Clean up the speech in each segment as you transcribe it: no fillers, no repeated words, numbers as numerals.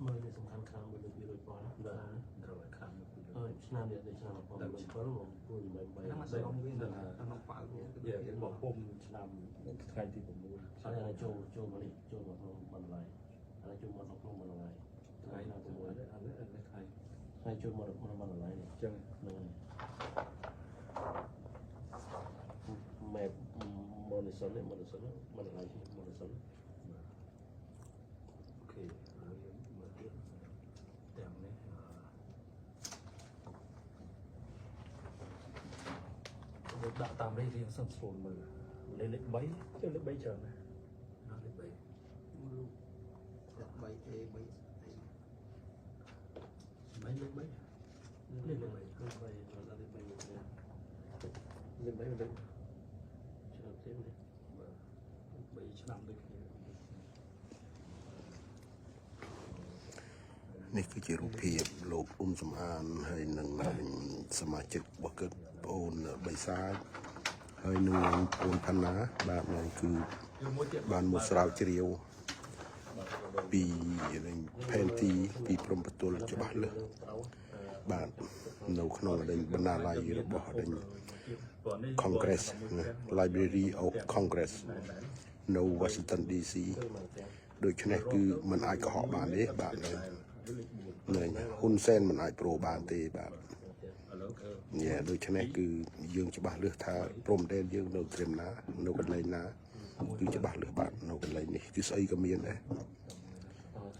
មើលនេះសំខាន់ខ្លាំងមួយលើកពីរួចប៉ុណ្ណាត្រូវឲ្យខ្លាំងឆ្នាំនេះឆ្នាំ17មកគួរមិនបីហ្នឹងស្អីវិញក្នុងប៉ៅយើងមកពុំឆ្នាំថ្ងៃទី6ហើយចូលមកនេះចូលមកក្នុងបន្លែហើយចូលមកក្នុងបន្លែថ្ងៃណា6ថ្ងៃចូលមកក្នុងបន្លែនេះចឹងហ្នឹងម៉ែម៉ូនីសុនបន្លែម៉ូនីសុនអូខេហើយមើលទៀតទាំងនេះដាក់តាមនេះរៀងសិនស្រួលមើលលេខ3ចុះលេខ3ច្រើនណាលេខ3រូប3A 3A 3លេខ3លេខ3លេខ3លេខ3លេខ3លេខ3ឆ្នាំទៀតនេះ3ឆ្នាំដូចគ្នានេះគឺជារូបភាពលោកសំអានហើយនឹងសមាជិករបស់គាត់បងអូនបៃសាចហើយនឹងបងអូនផាណាបាទនេះគឺបានមកស្រាវជ្រាវពីផែនទីពីព្រំប្រទល់ច្បាស់លើសបាទនៅក្នុងបណ្ណាល័យរបស់Congress Library of Congress នៅ Washington DC ដូច្នេះគឺมันអាចកុហកបានទេបាទនៅហ៊ុនសែនมันអាចប្រូបានទេបាទដូច្នេះគឺយើងច្បាស់លើសថាព្រំដែនយើងនៅត្រឹមណានៅកន្លែងណាគឺច្បាស់លើសបាទនៅកន្លែងនេះគឺស្អីក៏មានដែរ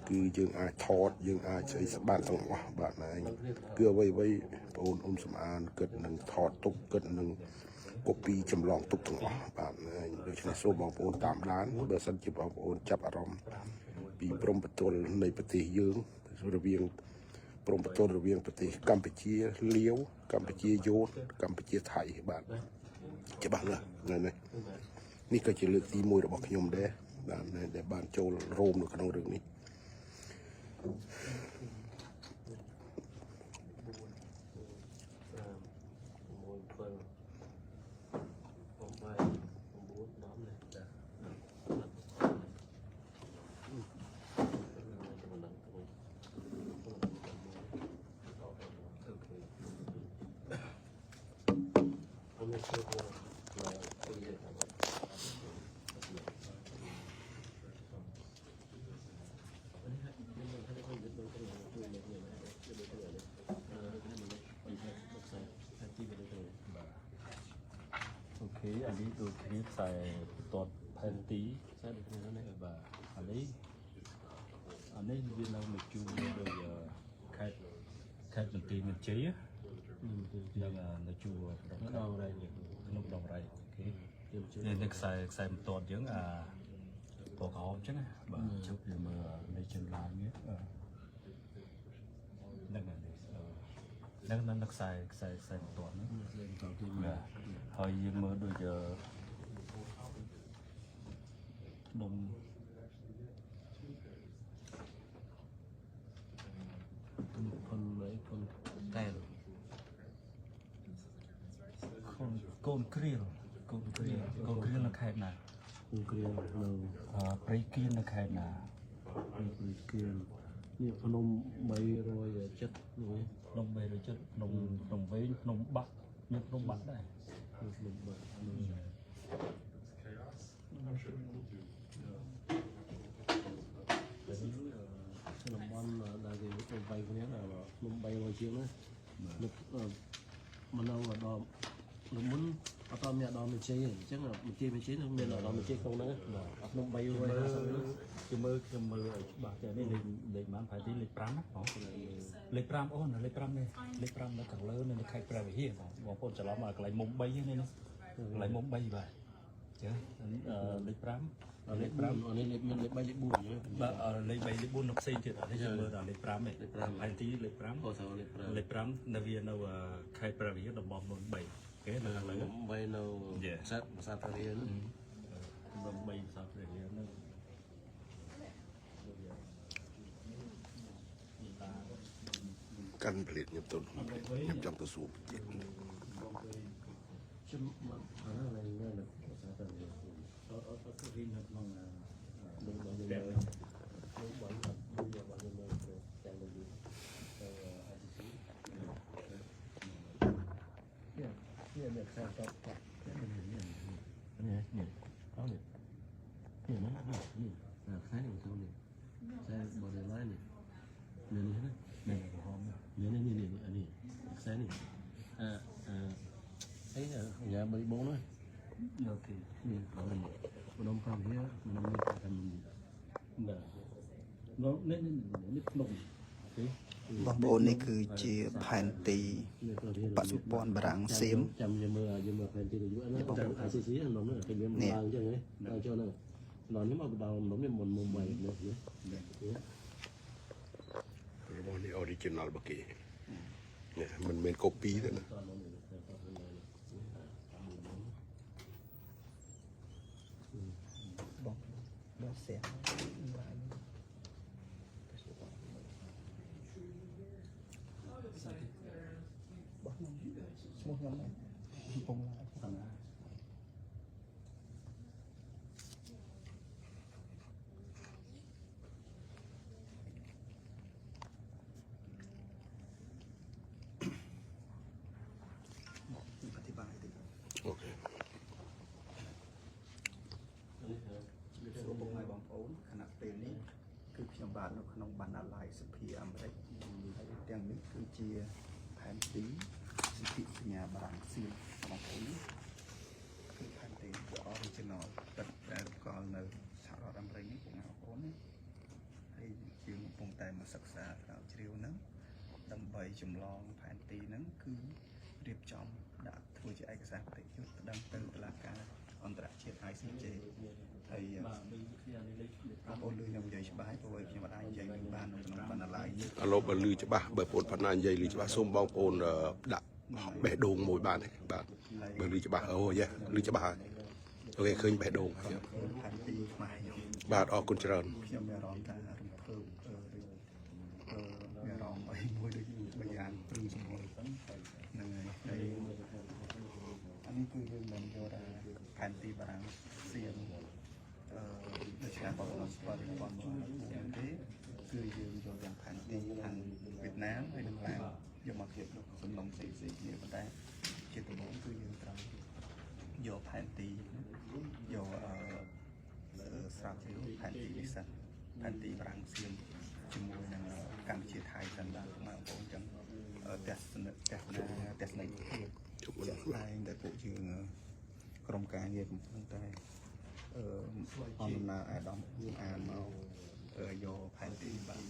គឺយើងអាចថតយើងអាចស្អីស្បានទាំងអស់បាទណាគឺអ្វីៗបងអូនសំអានគិតនឹងថតទុកគិតនឹងកូពីចម្លងទុកទាំងអស់បាទដូច្នេះសូមបងប្អូនតាមដានបើសិនជាបងប្អូនចាប់អារម្មណ៍ពីព្រំប្រទល់នៃប្រទេសយើងរវាងព្រំប្រទល់រវាងប្រទេសកម្ពុជាលាវកម្ពុជាយួនកម្ពុជាថៃបាទច្បាស់ណាស់នេះក៏ជាលើកទី1របស់ខ្ញុំដែរបាទដែលបានចូលរួមនៅក្នុងរឿងនេះអូខេអានេះដូចគ្នាខ្សែបន្ទាត់ផែនទីខ្សែដូចគ្នាហ្នឹងបាទអានេះវានៅមកជួរដូចខេត្តបន្ទាយមានជ័យនឹងនៅជួរដងរៃក្នុងដងរៃអូខេនេះខ្សែបន្ទាត់យើងពណ៌ក្រហមអញ្ចឹងណាបាទជប់វាមើលនៃចម្លាញ់នេះនឹងខ្សែបន្ទាត់ហ្នឹងហើយយើងមើលដូចដុំផុនតែលកូនគ្រៀលនៅខេត្តណាគូគ្រៀលនៅព្រៃគៀននៅខេត្តណាព្រៃគៀននេះភ្នំ370នេះភ្នំ370ភ្នំវែងភ្នំបាក់មានភ្នំបាក់ដែរភ្នំបាក់តំបន់ដែលគេទៅវាយគ្នាភ្នំ300ជាងណាមិនដល់ដល់មុនអត់មានដល់មួយជ័យអញ្ចឹងមួយជ័យនឹងមានដល់មួយជ័យក្នុងហ្នឹងភ្នំ350ខ្ញុំមើលឲ្យច្បាស់តែនេះលេខប៉ុន្មានផែនទីលេខ5ណាបងលេខ5អូនលេខ5នេះលេខ5នៅខាងលើនៅខេត្តព្រះវិហារបងប្អូនច្រឡំកន្លែងមុំ3នេះកន្លែងមុំ3បាទចឹងលេខ5លេខ5នេះលេខមានលេខ3លេខ4បាទលេខ3លេខ4នៅផ្សេងទៀតនេះយើងមើលដល់លេខ5នេះផែនទីលេខ5អូត្រូវលេខ5នៅវានៅខេត្តព្រះវិហារតំបន់មុំ3គេនៅខាងលើ3នៅភាសាព្រះវិហារហ្នឹងតំបន់3ភាសាព្រះវិហារហ្នឹងកាន់ผลิตខ្ញុំចង់ទៅសួរទៀត ខ្ញុំអាហ្នឹងឡើងនៅភាសាព្រះវិហារអត់ទៅរៀននៅក្នុងដូចបងយើងមើលដូចបងយើងមើល เนี่ยแค่ก็เนี่ยเขาเนี่ยนะนี่แค่เนี่ยเขาเนี่ยแค่บอดี้ไลน์เนี่ยเนี่ยนี่นะเนี่ยหอมเนี่ยนี่อันนี้แค่นี่ấy nhà bị bố nói ok mình đông không thế mình đông phải thành là nó nên nít nồng thế បងប្អូននេះគឺជាផែនទីបសុពន្ធបារាំងសៀម chăm giờ mưa phải đi được nó ai xí nó nữa cái miếng vàng chứ ấy đang cho nó nếu mà đầu nó miếng một mày nữaนี่ออริจินอลเมื่อกี้เนี่ยมันเป็นก๊อปปี้ด้วยนะ បងเสียงបងឈ្មោះខ្ញុំកំពុងឡាយអធិប្បាយតិច โอเค សួរពុកម៉ែបងប្អូនខណៈពេលនេះគឺខ្ញុំបាទនៅក្នុងបណ្ណាល័យសភាអាមេរិកហើយទាំងនេះគឺជាផែនទីសិទ្ធិសញ្ញាបារាំងសៀមបងប្អូនគឺផែនទី original ទឹកដែលកល់នៅសហរដ្ឋអាមេរិកនេះបងប្អូនណាហើយយើងកំពុងតែមកសិក្សាស្រាវជ្រាវហ្នឹងដើម្បីចម្លងផែនទីហ្នឹងគឺរៀបចំដាក់ធ្វើជាឯកសារប្រតិយុទ្ធដឹងទៅតុលាការអន្តរជាតិ ICJ ហើយបងប្អូនលឺខ្ញុំនិយាយច្បាស់ព្រោះខ្ញុំមិនអាចនិយាយបាននៅក្នុងបណ្ណាល័យនេះ អាឡូបើលឺច្បាស់បើបងប្អូនផាណានិយាយលឺច្បាស់សូមបងប្អូនដាក់បេះដូងមួយបានទេបាទបើលឺច្បាស់អូយ៉ាលឺច្បាស់ហើយអូខេឃើញបេះដូងហើយ ផែនទីខ្មែរខ្ញុំ បាទអរគុណច្រើន ខ្ញុំមានអារម្មណ៍ថារំភើបមានអារម្មណ៍អីមួយដូចបីយ៉ាងព្រឹងសម្បល់ហ្នឹងហើយអានេះគឺយើងមិនយកថាផែនទីបារាំងសៀមនៅឆ្នាំ1974ទេគឺយើងយកទាំងផែនទីខាងវៀតណាមហើយនិងឡាវយកមកទៀតសំឡុំផ្សេងៗគ្នាប៉ុន្តែជាដំបូងគឺយើងត្រូវយកផែនទីយកស្រាប់ជ្រាវផែនទីនេះសិនផែនទីបារាំងសៀមជាមួយនឹងកម្ពុជាថៃសិនបាទបងប្អូនចឹងទស្សនវិជ្ជាជាក់ស្ដែងដែលពួកយើងក្រុមការងារកំពុងតែអនុញ្ញាតអាដាមអានមកយកផែនទីបាទ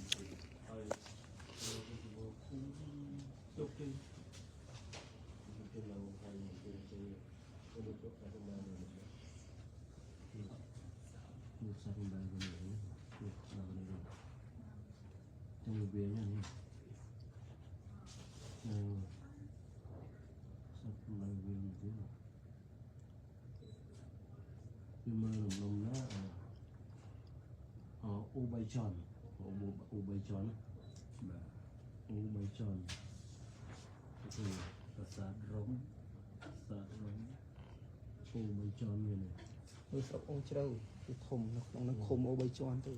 nước sạch bên đây bên này nước sạch bên đây trong một biển này sạch bên đây biển thế nào nhưng mà lồng nó ở ô bay tròn ô bay tròn ô bay tròn thì sát rống ô bay tròn như này មើលស្រុកអូជ្រៅគឺធំនៅក្នុងឃុំអូបីជាន់ទៅ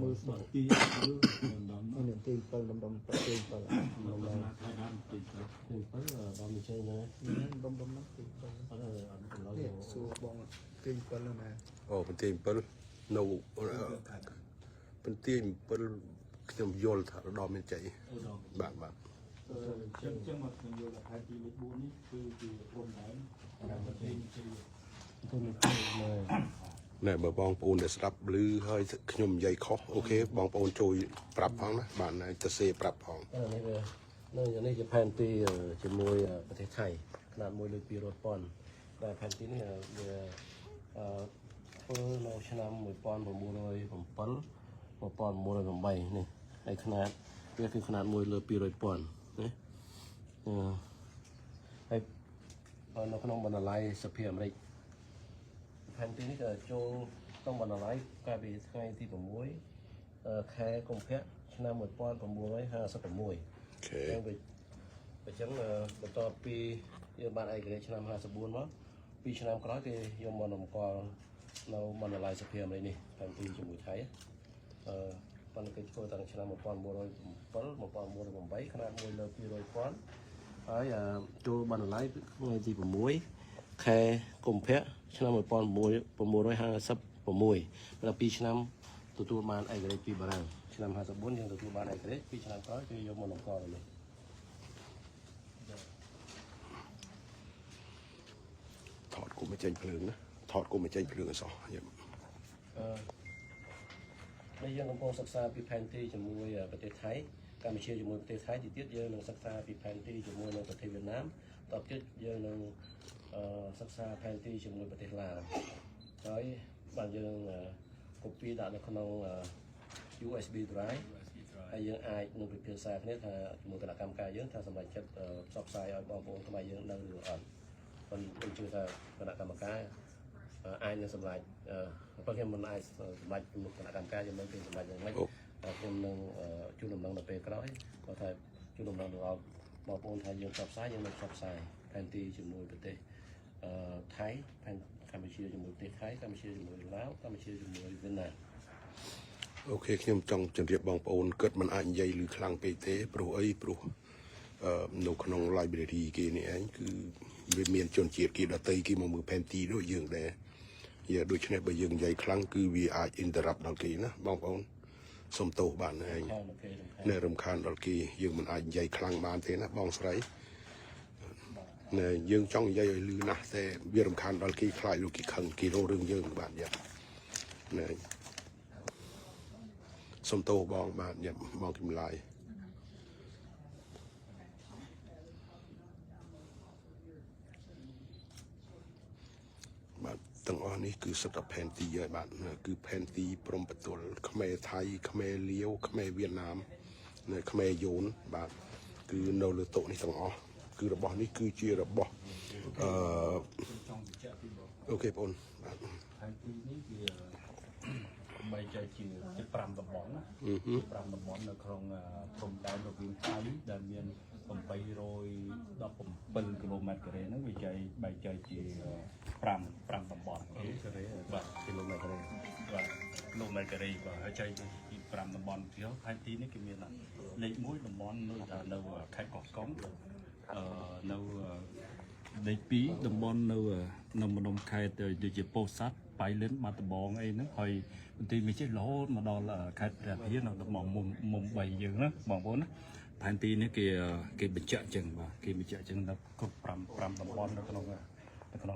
មើលស្រុក ទីនេះទី7ដំប្រទេស7ដំដំមិនចេញណា ដំហ្នឹងទី7នេះសួរបងទី7ណា អូបន្ទាយ7នៅបន្ទាយ7ខ្ញុំយល់ថាដល់មានចៃបាទបាទ ចឹងមកខ្ញុំយល់ថាផែនទី4នេះគឺជាព្រំដែនប្រទេសជ័យ ណែបើបងប្អូនដែលស្ដាប់ឮហើយខ្ញុំនិយាយខុសអូខេបងប្អូនជួយប្រាប់ផងណាបាទទៅសេប្រាប់ផង នេះជាផែនទីជាមួយប្រទេសថៃขนาด1លើ200,000ដែលផែនទីនេះវាធ្វើនៅឆ្នាំ1907 1908នេះហើយขนาดវាគឺขนาด1លើ200,000ណាហើយនៅក្នុងបណ្ណាល័យសភាអាមេរិក ផែនទីនេះក៏ចូលក្នុងបណ្ណាល័យកាលពីថ្ងៃទី6ខែកុម្ភៈឆ្នាំ1956 អូខេ អញ្ចឹងបន្ទាប់ពីយើងបានឯករាជ្យឆ្នាំ54មក2ឆ្នាំក្រោយគេយកមកតម្កល់នៅបណ្ណាល័យសភាអាមេរិកនេះផែនទីជាមួយថៃប៉ុន្តែគេធ្វើតាំងឆ្នាំ1907 1908 ขนาด1លើ200,000 ហើយចូលបណ្ណាល័យថ្ងៃទី6 ខែកុម្ភៈឆ្នាំ1956ដល់2ឆ្នាំទទួលបានឯករាជ្យពីបារាំងឆ្នាំ54យើងទទួលបានឯករាជ្យ2ឆ្នាំក្រោយគឺយកមកនគរនេះ ថតគុំមកចេញភ្លើងណាថតគុំមកចេញភ្លើងអសោះខ្ញុំ នេះយើងកំពុងសិក្សាពីផែនទីជាមួយប្រទេសថៃកម្ពុជាជាមួយប្រទេសថៃទីទៀតយើងនឹងសិក្សាពីផែនទីជាមួយនឹងប្រទេសវៀតណាមតទៅទៀតយើងនឹងសិក្សាផែនទីជាមួយប្រទេសឡាវហើយបាទយើង copy ដាក់នៅក្នុង USB drive ហើយយើងអាចនឹងពិភាក្សាគ្នាថាជាមួយគណៈកម្មការយើងថាសម្រាប់ចិត្តផ្សព្វផ្សាយឲ្យបងប្អូនខ្មែរយើងនៅឬអត់ខ្ញុំជឿថាគណៈកម្មការអាចនឹងសម្រាប់ប៉ុន្តែខ្ញុំមិនអាចសម្រាប់ជំនួសគណៈកម្មការយើងមិនពេលសម្រាប់យ៉ាងម៉េចខ្ញុំនឹងជួនដំណឹងដល់ពេលក្រោយគាត់ថាជួនដំណឹងដល់បងប្អូនថាយើងផ្សព្វផ្សាយយើងនឹងផ្សព្វផ្សាយផែនទីជាមួយប្រទេសថៃផែនកម្ពុជាជាមួយប្រទេសថៃកម្ពុជាជាមួយឡាវកម្ពុជាជាមួយវៀតណាម អូខេខ្ញុំចង់ជម្រាបបងប្អូនគិតមិនអាចនិយាយឮខ្លាំងពេកទេព្រោះអីព្រោះនៅក្នុង library គេនេះឯងគឺវាមានជនជាតិគេដតីគេមកមើលផែនទីដូចយើងដែរយាដូច្នេះបើយើងនិយាយខ្លាំងគឺវាអាច interrupt ដល់គេណាបងប្អូនសុំទោសបានឯងនៅរំខានដល់គេយើងមិនអាចនិយាយខ្លាំងបានទេណាបងស្រីណែយើងចង់និយាយឲ្យលឺណាស់តែវារំខានដល់គេខ្លាចលោកគេខឹងគេរងរឿងយើងបាទយ៉ាណែសុំទោសបងបាទយ៉ាបងចម្លាយបាទទាំងអស់នេះគឺសិតតែផែនទីហើយបាទគឺផែនទីព្រំប្រទល់ខ្មែរថៃខ្មែរលាវខ្មែរវៀតណាមនៅខ្មែរយូនបាទគឺនៅលើតុនេះទាំងអស់គឺរបស់នេះគឺជារបស់អូខេបងបាទ ហើយទីនេះវាបីចែកជា5តំបន់ណា5តំបន់នៅក្នុងព្រំដែនរវាងថៃដែលមាន817គីឡូម៉ែត្រការ៉េហ្នឹងវាចែកបែងចែកជា5តំបន់បាទគីឡូម៉ែត្រការ៉េបាទគីឡូម៉ែត្រការ៉េបាទហើយចែកជា5តំបន់ទៀតផែនទីនេះគឺមានលេខ1តំបន់នៅខេត្តកោះកុងនៅលេខ2តំបន់នៅម្ដុំខេត្តដូចជាពោធិ៍សាត់បៃលិនបាត់ដំបងអីហ្នឹងហើយបន្ទាយមានជិះរហូតមកដល់ខេត្តព្រះវិហារនៅតំបន់មុំ3យើងណាបងប្អូនណាផែនទីនេះគេបញ្ជាក់អញ្ចឹងបាទគេបញ្ជាក់អញ្ចឹងដល់គ្រប់5តំបន់នៅក្នុងព្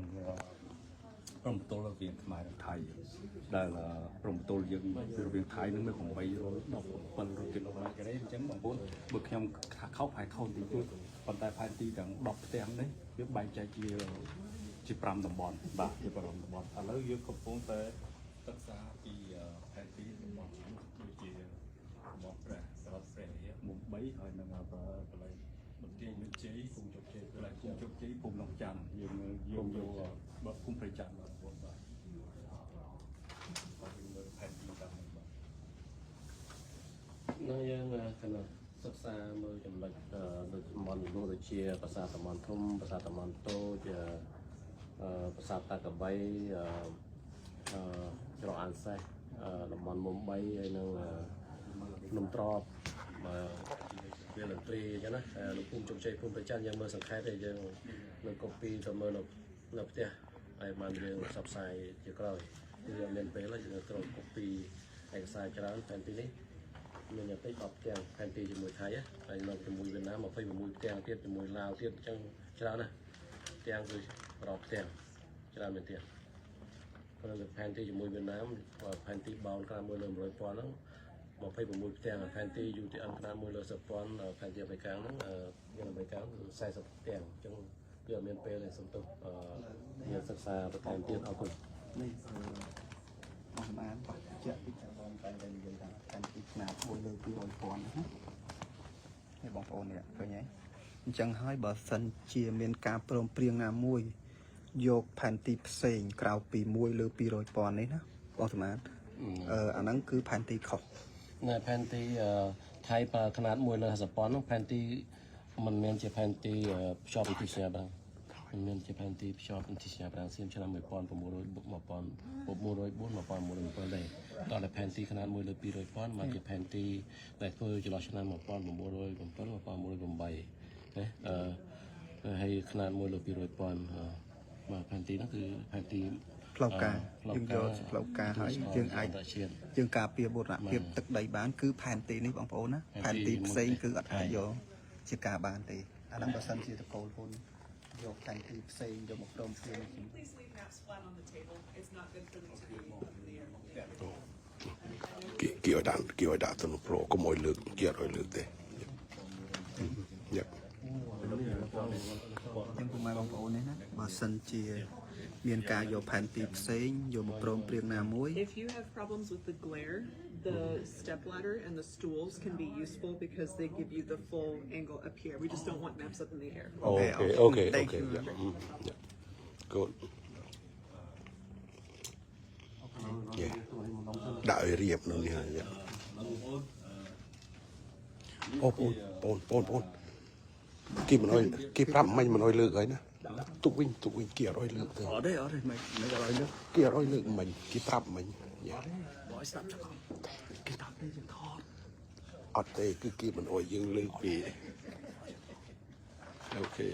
រំប្រទល់រវាងខ្មែរនិងថៃដែលព្រំប្រទល់យើងរវាងថៃនឹងមាន817គីឡូម៉ែត្រការ៉េអញ្ចឹងបងប្អូនបើខ្ញុំខុសហើយខុសតិចតួចប៉ុន្តែផែនទីទាំង10ផ្ទាំងនេះវាបែងចែកជា5តំបន់បាទជា5តំបន់ឥឡូវយើងកំពុងតែសិក្សាពីផែនទីតំបន់ដូចជារបស់ព្រះមុំ3ហើយនឹងកន្លែងបន្ទាយមានជ័យភូមិជោគជ័យកន្លែងភូមិជោគជ័យភូមិឡុងច័ន្ទយើងយកបាទភូមិព្រៃច័ន្ទបាទបងបាទមើលផែនទីតាមនេះបាទ នៅយើងគណៈសិក្សាមើលចំណុចនៅតំបន់នោះដូចជាប្រាសាទតំបន់ធំប្រាសាទតំបន់តូចប្រាសាទតាកបីច្រកអានសេះតំបន់មុំ3ហើយនឹងភ្នំត្រប់វាលន្ត្រីអញ្ចឹងណានៅភូមិជោគជ័យភូមិប្រច័ន្ទយើងមើលសង្ខេបទេយើងនៅកូពីទៅមើលនៅផ្ទះហើយបានយើងផ្សព្វផ្សាយជាក្រោយគឺមានពេលហើយយើងត្រូវកូពីឯកសារច្រើនផែនទីនេះមានតែ10ផ្ទាំងផែនទីជាមួយថៃហើយនៅជាមួយវៀតណាម26ផ្ទាំងទៀតជាមួយឡាវទៀតអញ្ចឹងច្រើនណាស់ផ្ទាំងគឺ10ផ្ទាំងច្រើនមែនទៀតព្រោះផែនទីជាមួយវៀតណាមផែនទីបោនក្រាមមួយលើ100,000ហ្នឹង26ផ្ទាំងផែនទី UTM ក្រាមមួយលើ10,000ផែនទីអាមេរិកហ្នឹងយើងអាមេរិកគឺ40ផ្ទាំងអញ្ចឹងគឺអត់មានពេលទេសំទោសយើងសិក្សាបន្ថែមទៀតអរគុណ នេះបងសម្អាតបាក់ជាក់ពីបងតែនិយាយថាកាន់ពីខ្នាតមួយលើ200,000ណានេះបងប្អូននេះឃើញហើយអញ្ចឹងហើយបើសិនជាមានការព្រមព្រៀងណាមួយយកផែនទីផ្សេងក្រៅពី1លើ200,000នេះណាបងសម្អាតអាហ្នឹងគឺផែនទីខុស នៅផែនទីថៃប្រើຂະຫນាត1លើ50,000នោះផែនទីមិនមែនជាផែនទីភ្ជាប់វិទ្យាបានមិនមែនជាផែនទីភ្ជាប់វិទ្យាបានសៀមឆ្នាំ1900 1904 ដែរដល់តែផែនទីຂະຫນាត1លើ200,000មកជាផែនទីដែលធ្វើចន្លោះឆ្នាំ1907 1908ណាហើយຂະຫນាត1លើ200,000 mà phèn tí nó từ phèn tí ផ្លូវការយើងយកផ្លូវការហើយយើងអាចយើងការពារបូរណភាពទឹកដីបានគឺផែនទីនេះបងប្អូនណាផែនទីផ្សេងគឺអត់អាចយកជាការបានទេអានោះបើសិនជាតកូលហ៊ុនយកផែនទីផ្សេងយកមកព្រមព្រៀង Please leave maps flat on the table. It's not good for them to be up in the air. គៀឲ្យដាក់ទៅប្រកុំឲ្យលើកគៀឲ្យលើកទេយ៉ា ខ្ញុំពុំម៉ែបងប្អូននេះណាបើសិនជាមានការយកផែនទីផ្សេងយកមកព្រមព្រៀងណាមួយ If you have problems with the glare, the stepladder and the stools can be useful because they give you the full angle up here. We just don't want maps up in the air. អូខេ Thank you. good ដាក់ឲ្យរៀបនៅនេះហើយអូបងគេមិនអោយគេប្រាប់មិនអោយលើកហើយណាទុកវិញគេអត់អោយលើកទេ អត់ទេមិនអត់ឲ្យលើក គេអត់អោយលើកមិនគេប្រាប់មិនយ៉ា បើស្ដាប់ចកគេតាប់ទេយើងថត អត់ទេគឺគេមិនអោយយើងលើកពីអូខេ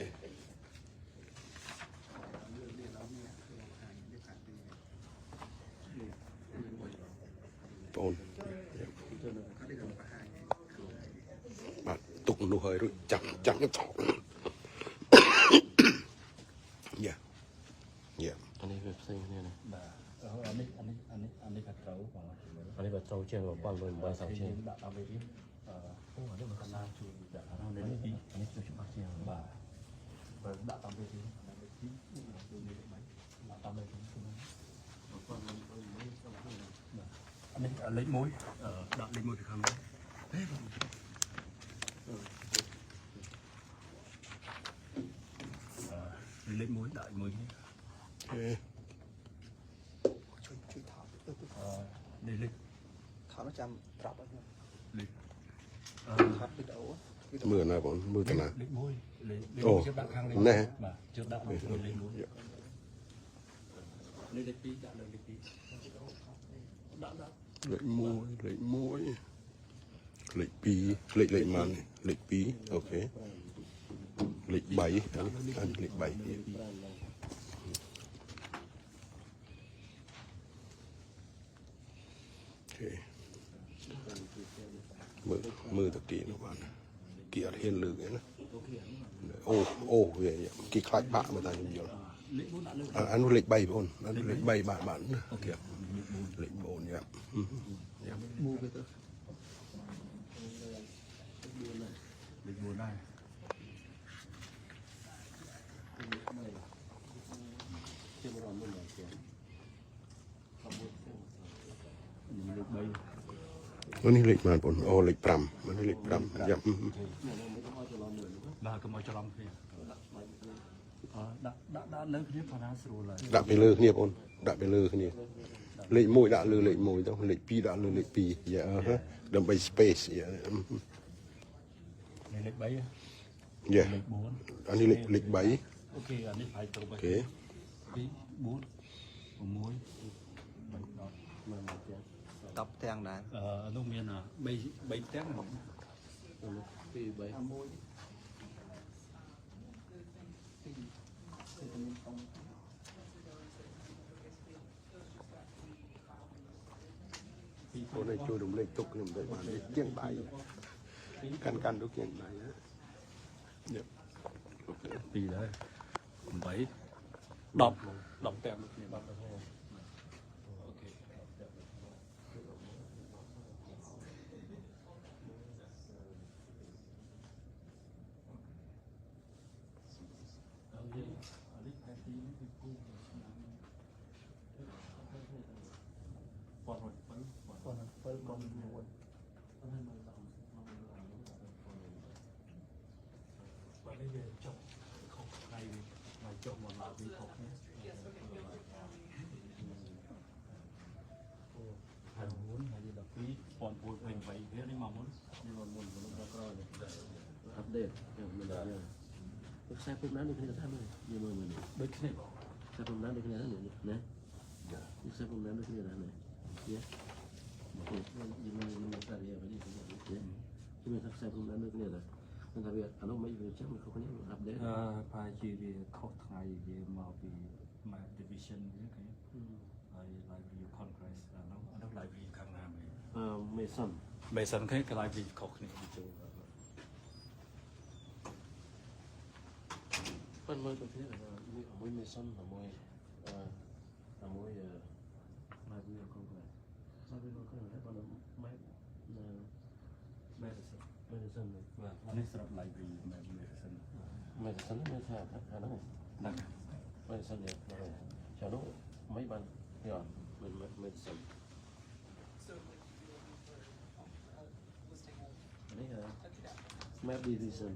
បងបាទទុកនោះហើយរួចចាំទៅថតយ៉ា anh ấy về xây này này បាទអានេះក៏ត្រូវបង anh ấy vào trâu trên và quan luôn ba sáu គេ trên ដាក់ដល់វាទៀតអូអានេះមកកណ្ដាលជួយដាក់ដល់នេះពីអានេះជួយច្បាស់ជាងបាទបើដាក់តាមវាទៀតដាក់ទីដាក់តាមវាទៀតអានេះលេខ1ដាក់លេខ1ពីខាងនេះលេខ1ដាក់1នេះ ជួយថត នេះលេខ ថតចាំប្រាប់ឲ្យខ្ញុំ លេខ ថតវីដេអូ មើលណាបងមើលតាណា លេខ1លេខ អូ ជឿដាក់ខាងនេះ ណែ បាទជឿដាក់លេខ1លេខ1នេះលេខ2ដាក់លើលេខ2ដាក់ លេខ1លេខម៉ានលេខ2អូខេលេខ3អានេះលេខ3មើលទៅគេនោះបានគេអត់ហ៊ានលើកទេណាអូវាគេខ្លាចបាក់មើលតែខ្ញុំយល់អានោះលេខ3បងអូនអានោះលេខ3បាទណាអូខេលេខ4យ៉ា មូវាទៅ លេខ4ដែរនេះលេខ3 នេះលេខម៉ានបងអូលេខ5នេះលេខ5យ៉ា បាទកុំឲ្យច្រឡំគ្នាដាក់លើគ្នាប៉ុណ្ណាស្រួលហើយ ដាក់ពីលើគ្នាបងដាក់ពីលើគ្នាលេខ1ដាក់លើលេខ1ទៅលេខ2ដាក់លើលេខ2យ៉ាដើម្បី space យ៉ា នេះលេខ3 យ៉ា លេខ4 អានេះលេខ3 អូខេអានេះផ្សាយទៅ អូខេ 2 4 6 តប់ទាំងដែរ នោះមាន3ទាំង thì vậy បងឲ្យជួយរំលែកទុកខ្ញុំទៅបានជាងដៃកាន់ទៅជាងដៃណាយ៉ាអូខេ 2ដែរ8 10ទាំងគ្នាបាទអូខេ ចុះមកឡើងពីខុសនេះហើយមុនហើយ12ពាន់ពួយវិញវិញនេះមកមុននេះមកមុនដល់ក្រោយ update mình đã sai phútนั้นđược cái tham này nhưng mà mình ដូចគ្នា sai phútนั้นđược cái này nè sai phútนั้นđược cái này này nhé nhưng mà mình phải đi vào đi nhé chứ mình sai phútนั้นđược cái này là mình phải biết anh ông mấy việc chắc mình không có nhớ update ប្រហែលជាវាខុសថ្ងៃវាមកពី map division នេះគេហើយ library of congress អានោះ library ខាងណាមែន Mason Mason គេ library ខុសគ្នាចូល ប៉ុន្តែទៅទៀតមួយ Mason មួយមួយ library of congress library of congress ប៉ុន្តែ Medicine បាទអានេះសម្រាប់ library medicine Medicine មានថាអាហ្នឹង ហ្នឹង Medicine នេះចានោះមិនបានយកមិន Medicine So like you're looking for listing of នេះ a cadet. map division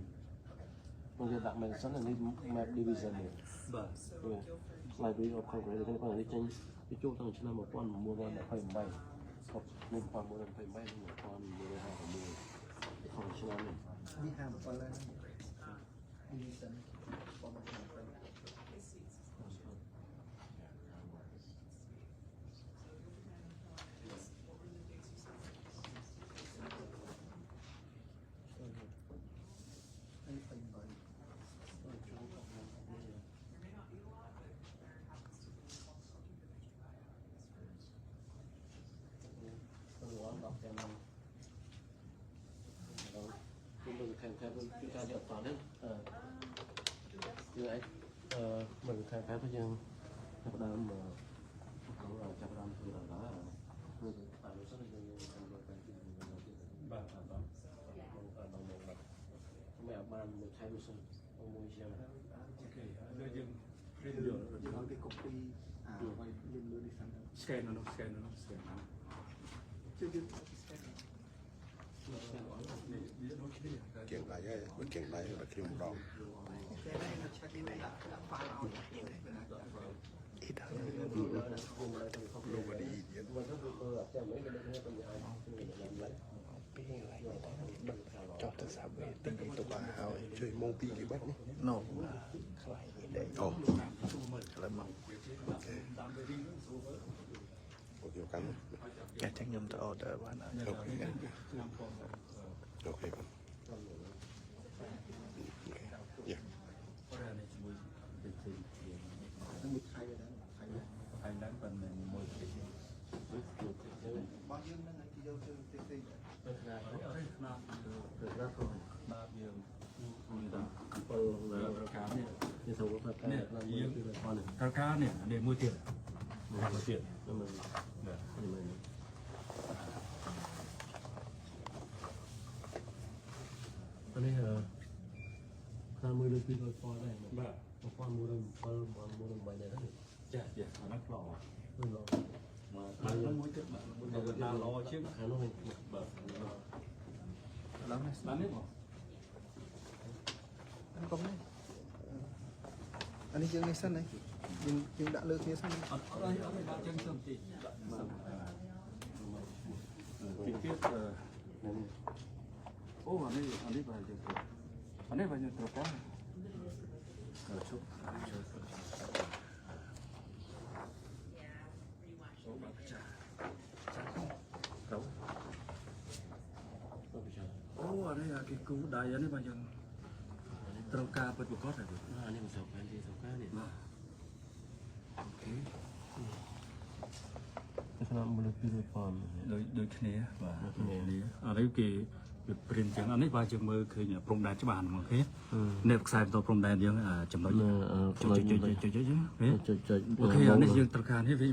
មកគេដាក់ Medicine នេះ map division នេះ បាទ So Guilford. library of congress នេះគាត់នេះចេញពីចូលតាំងឆ្នាំ1928គាត់នេះ1928នេះ1956ខាងឆ្នាំនេះ នេះហាម7ហើយនេះសិនបងមកខាងទៅ mình khai chúng ta được tỏ đến như ấy mình khai với dân chấp đam mà cũng là chấp đam thì là đó mình tạo rất là nhiềuបាទបាទ mẹ ban một hai mươi sân ông mua xe អូខេហើយយើងរៀនយក ឲ្យគេ copy អាឲ្យលឿននេះសិន scan នោះ scan នោះ scan ជួយយើង scan នេះវាដូចគ្នា เก่งไรเอ้ยมันเก่งไรแบบครีมรอง តែđây là check in nàyដាក់ file ឲ្យនេះ อีทางรูปดีเยอะ mình có cơ hội cho mấy cái này bây giờ làm lấy ปีอะไรจอดสามเวทีตัวบ้าเอาช่วยมองปีกี่บัตรนี่ no ใครนี่ได้ โอ้อะไรมั่งโอเคโอเคกัน แกจังยมจะ order บ้านนะ โอเคกันโอเคกันอย่า អរនេះជាមួយពីទី មួយខៃដែរខៃដែរ ហើយឡើងប៉ុន្តែមួយទី បងយើងនឹងឲ្យគេយកទៅទីទី bên này អរខ្នាត được rất rồi បាទយើង là ប្រការនេះ như thầu có thật là nhiều cái là con này ប្រការនេះនេះមួយទៀតមួយទៀត nhưng mình បាទ nhưng mình anh ấy ta mua được cái đôi con này បាទ một con mua được mấy này đó ចាចាអានោះល្អ rồi rồi បាទអានោះមួយទៀតបាទមួយទៀតណាល្អជាង hà nội បាទ ឡើងនេះ បាននេះមក anh có này anh đi chơi này sân này nhưng đã lừa kia sân អត់អត់បាទចឹងទៅទីបាទពីទៀតអូអានេះបាទចឹងអានេះបាទយើងត្រូវការជុំអូបាទចាទៅអូអានេះគេគូដៃអានេះបាទយើងត្រូវការពិតប្រកបហើយ anh em sọc anh đi sọc cá này អូខេ cái sao mua được cái đôi con ដូចគ្នាបាទគ្នាអានេះគេវាព្រិនចឹងអានេះបាទយើងមើលឃើញព្រំដែនច្បាស់ហ្មងគេនៅខ្សែបន្តព្រំដែនយើងចំណុចចុចអូខេអានេះយើងត្រូវការនេះវិញ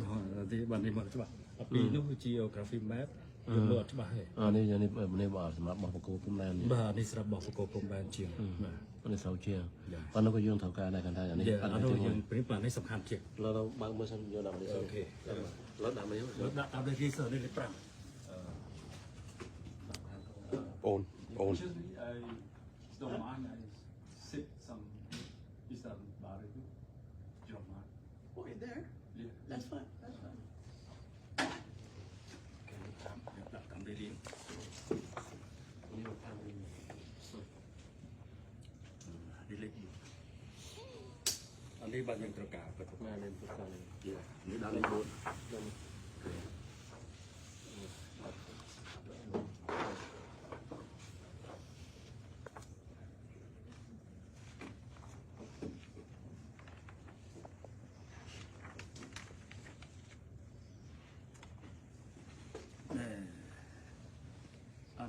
ទីបាទនេះមកច្បាស់ពីនោះជា geography map យើងមើលអត់ច្បាស់ទេ này bảo mà bảo cô cũng làm បាទនេះស្រាប់បោះបកគោព្រំដែនជាងបាទ con này sáu chia con nó có dương thầu cá này cần thay này អានោះយើងព្រិនបាទនេះសំខាន់ជាង nó đâu bao nhiêu sân vô làm đi អូខេ nó làm mấy ដាក់តាមនេះសើនេះ5 โอนโอน Excuse me, I don't mind. I sit some. Is that bad? You don't mind? Okay, there. Yeah. That's fine. That's fine. Okay, come đi liền. Đi liền. Anh đi bao nhiêu trò cả vật này lên cái con này Nếu đã lên 4.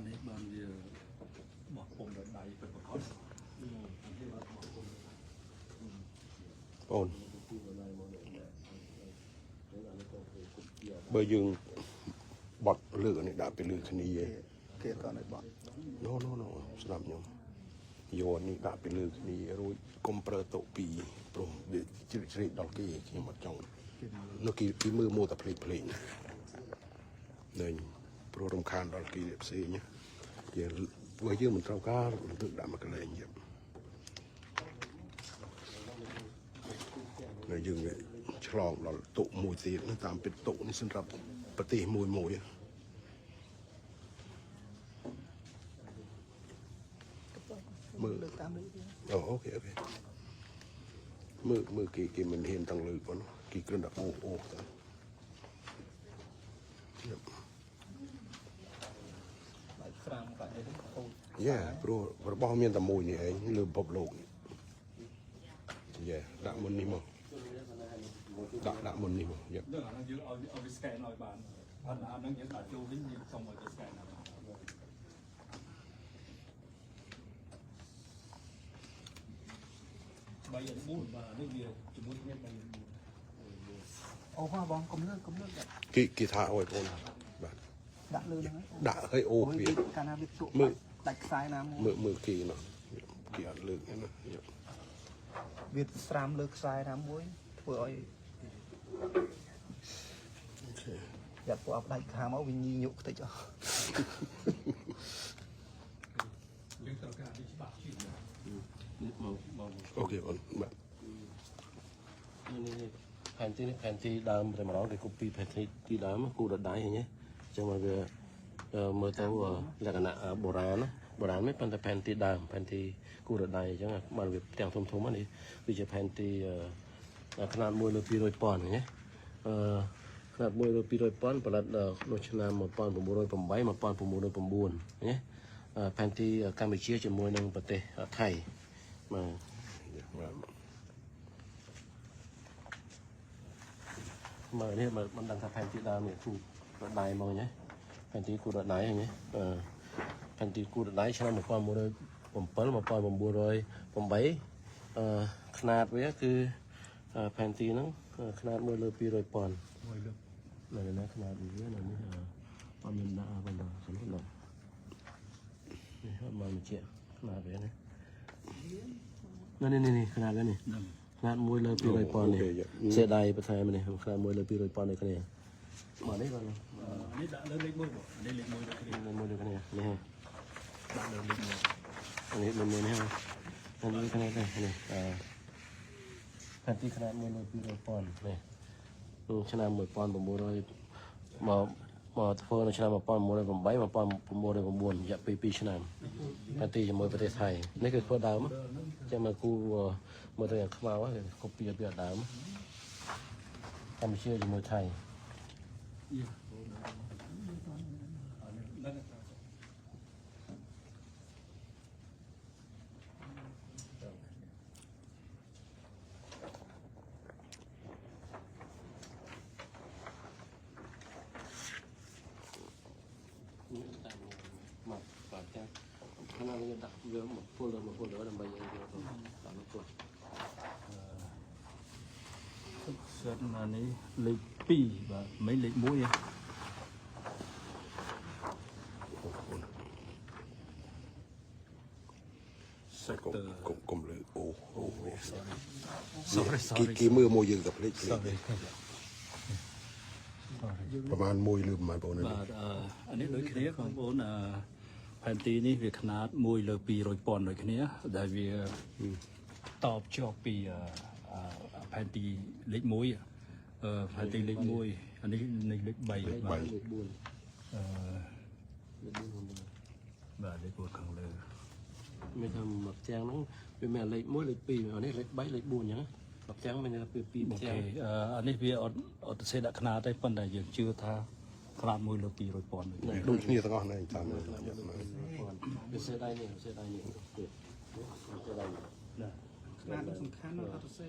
នេះបានវាបោះពុំដល់ដៃពិតប្រាកដ អូនបើយើងបត់លើកនេះដាក់ទៅលើគ្នាឯង គេអត់ឲ្យបត់ ណូស្ដាប់ខ្ញុំយកនេះដាក់ទៅលើគ្នារួចកុំប្រើតុពីរព្រោះវាជ្រៀតជ្រែកដល់គេខ្ញុំអត់ចង់នៅគេមើលមកតែភ្លេចនឹងព្រោះរំខានដល់គេផ្សេងណាយើងបើយើងមិនត្រូវការលើកដាក់មកកន្លែងទៀតហើយយើងវាឆ្លងដល់តុមួយទៀតតាមពិតតុនេះសម្រាប់ប្រទេសមួយ មើល លើកតាមលើកទៀត អូខេមើលគេមិនហ៊ានទាំងលើកប៉ុណ្ណោះគេគ្រាន់តែអូទៅ បាយស្រាមក៏អីទៅអូ យ៉ាព្រោះរបស់មានតែមួយនេះឯងលើពិភពលោកយ៉ាដាក់មុននេះមកដាក់មុននេះមកយ៉ា នឹងអាហ្នឹងយើងឲ្យវា scan ឲ្យបានអាហ្នឹងយើងដាក់ចូលវិញយើងសុំឲ្យទៅ scan ឲ្យបានបាយ4បាទនេះវាជាមួយគ្នាបាយ អូហ่าបងកុំលើក គេថាអើយបងបាទ ដាក់លើហ្នឹង ដាក់ឲ្យអូវា កាលណាវាជក់ មើល ដាច់ខ្សែណាមួយ មើលគេណោះគេអត់លើកទេណា វាស្រាមលើខ្សែណាមួយធ្វើឲ្យយ៉ាត់ពួកអត់ដាច់ខាមកវាញីញុកតិចអស់ យើងត្រូវការនេះច្បាស់ជាង អូខេបងបាទ នេះផែនទីដើមតែម្ដងគេគូពីផែនទីដើមគូដដៃហ្នឹងអញ្ចឹងមកវាមើលទៅលក្ខណៈបុរាណមិនប៉ុន្តែផែនទីដើមផែនទីគូដដៃអញ្ចឹងបានវាផ្ទាំងធំនេះវាជាផែនទីຂະຫນາດ1 លើ 200 ប៉ុណ្ណឹងណាຂະຫນາດ1 លើ 200 ប៉ុណ្ណផលិតនៅឆ្នាំ 1908 1909ណាផែនទីកម្ពុជាជាមួយនឹងប្រទេសថៃបាទ មើលនេះមិនដឹងថាផែនទីដើមនេះគូរដៃមកញ៉េផែនទីគូរដៃហ្នឹងផែនទីគូរដៃឆ្នាំ 1907 1908 ຂະຫນາດវាគឺផែនទីហ្នឹងຂະຫນາດ1 លើ 200 ប៉ុណ្ណឹង មួយលើក នៅណាຂະຫນາດវានៅនេះអត់មានដាក់បណ្ដោះសំខាន់នេះអត់មកបញ្ជាក់ຂະຫນາດវានេះនេះຂະຫນາดវានេះ ហ្នឹង ขนาด1 លើ 200 ប៉ុណ្ណឹងเสียดายបន្ថែមនេះขนาด1 លើ 200 ប៉ុណ្ណឹងគ្នាមកនេះបាទ នេះដាក់លើលេខ1បងនេះលេខ1ដូចគ្នា 1លើគ្នានេះ ដាក់លើលេខ1 នេះ1នេះនេះគ្នានេះផែនទីขนาด1 លើ 200 ប៉ុណ្ណឹងនេះឆ្នាំ 1900មកធ្វើនៅឆ្នាំ 1908 1909រយៈពេល2ឆ្នាំផែនទីជាមួយប្រទេសថៃនេះគឺធ្វើដើមចាំមកគូមើលទៅខ្មៅហ្នឹងកូពីពីដើមកម្ពុជាជាមួយថៃ មកបាទចាំខណៈយើងដាក់វាមកពុលដើម្បីយើងយកទៅដាក់មកពុល សិតអានេះលេខ2បាទមិនលេខ1ទេ សាច់កុំលើអូវា sorry គេមើលមកយើងតែភ្លេចប្រហែល1 លើប្រហែលបង បាទអានេះដូចគ្នាបងប្អូនផែនទីនេះវាຂະຫນາດ1 លើ 200 ប៉ុណ្ណឹងដូចគ្នាដែលវាតបជាប់ពីផែនទីលេខ1ផែនទីលេខ1អានេះលេខ3បាទ លេខ4 បាទ លេខ4 បាទលេខ4ខាងលើ មានថាមកចាំងហ្នឹងវាមានលេខ1លេខ2អានេះលេខ3លេខ4អញ្ចឹងមកចាំងមានថាពី2 អូ ចាំ ខេ ង អានេះវាអត់ទៅសេដាក់ຂະຫນາດទេប៉ុន្តែយើងជឿថាຂະຫນາດ1 លើ 200 ប៉ុណ្ណឹងដូចគ្នា ដូចគ្នាទាំងអស់ហ្នឹងតាមមើល វាសេដៃនេះទៀតសេដៃនេះ ណា ខ្នាតសំខាន់ណាស់អត់ទៅសេ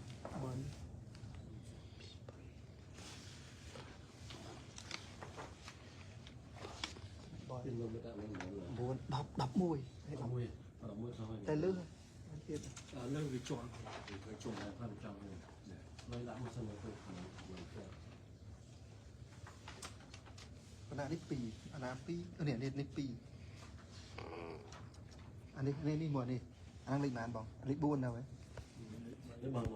เป็นลมไม่ได้ไม่หมดเลย 4 10 11 มวยthôi តែលឺទៀត เรื่องวิจารณ์วิจารณ์อะไรพันจังเลยไม่ละมันเสนอตัวของมันแค่ អាណានេះ2អាណា2នេះនេះ2អានេះមួយនេះអានឹងលេខប៉ុន្មានបងលេខ4នៅហ៎ นี่บางบ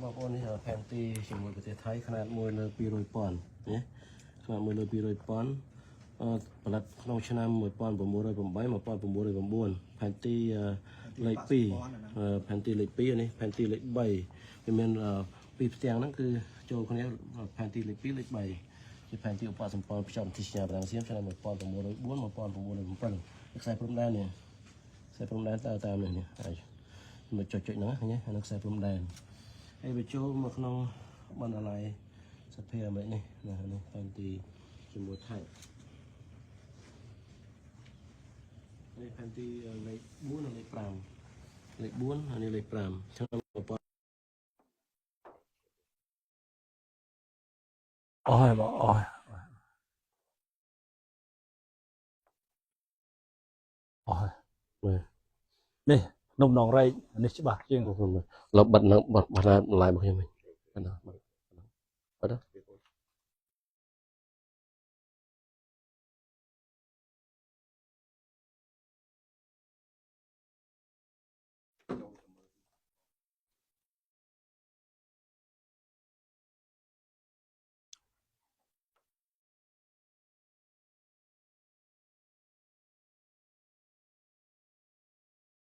างคนนี่แผนตีชิมวยประเทศไทยขนาดมวยเลย200 ปอนด์เนี่ยขนาดมวยเลย200 ปอนด์ผลัดน้องชนะมวยปอนด์ผมมวยเลยผมใบมาปอนด์ผมมวยเลยผมบ้วนแผนตีเลยปีแผนตีเลยปีอันนี้แผนตีเลยใบเป็นปีเตียงนั่นคือโจคนนี้แผนตีเลยปีเลยใบที่แผนตีอุปสมปองประจำที่ชนะบางเสียมชนะมวยปอนด์ผมมวยเลยบ้วนมวยปอนด์ผมมวยเลยผมปั้นใส่พรมแดนเนี่ยใส่พรมแดนตามเนี่ยมาจ่อยๆนะเนี่ยนักใส่พรมแดนไอ้ไปโจมาขนมมันอะไรสเปียร์แบบนี้นะนี่แผนตีชิมวยไทยนี่แผนตีเลยบ้วนเลยปรามเลยบ้วนอันนี้เลยปรามทั้งหมดปอน អូយបងអូយអូយ เลย នេះនំនងរែកនេះច្បាស់ជាង เราบัดนะบัดบัดละลายบ่เห็นมั้ยบัดนะบัดนะ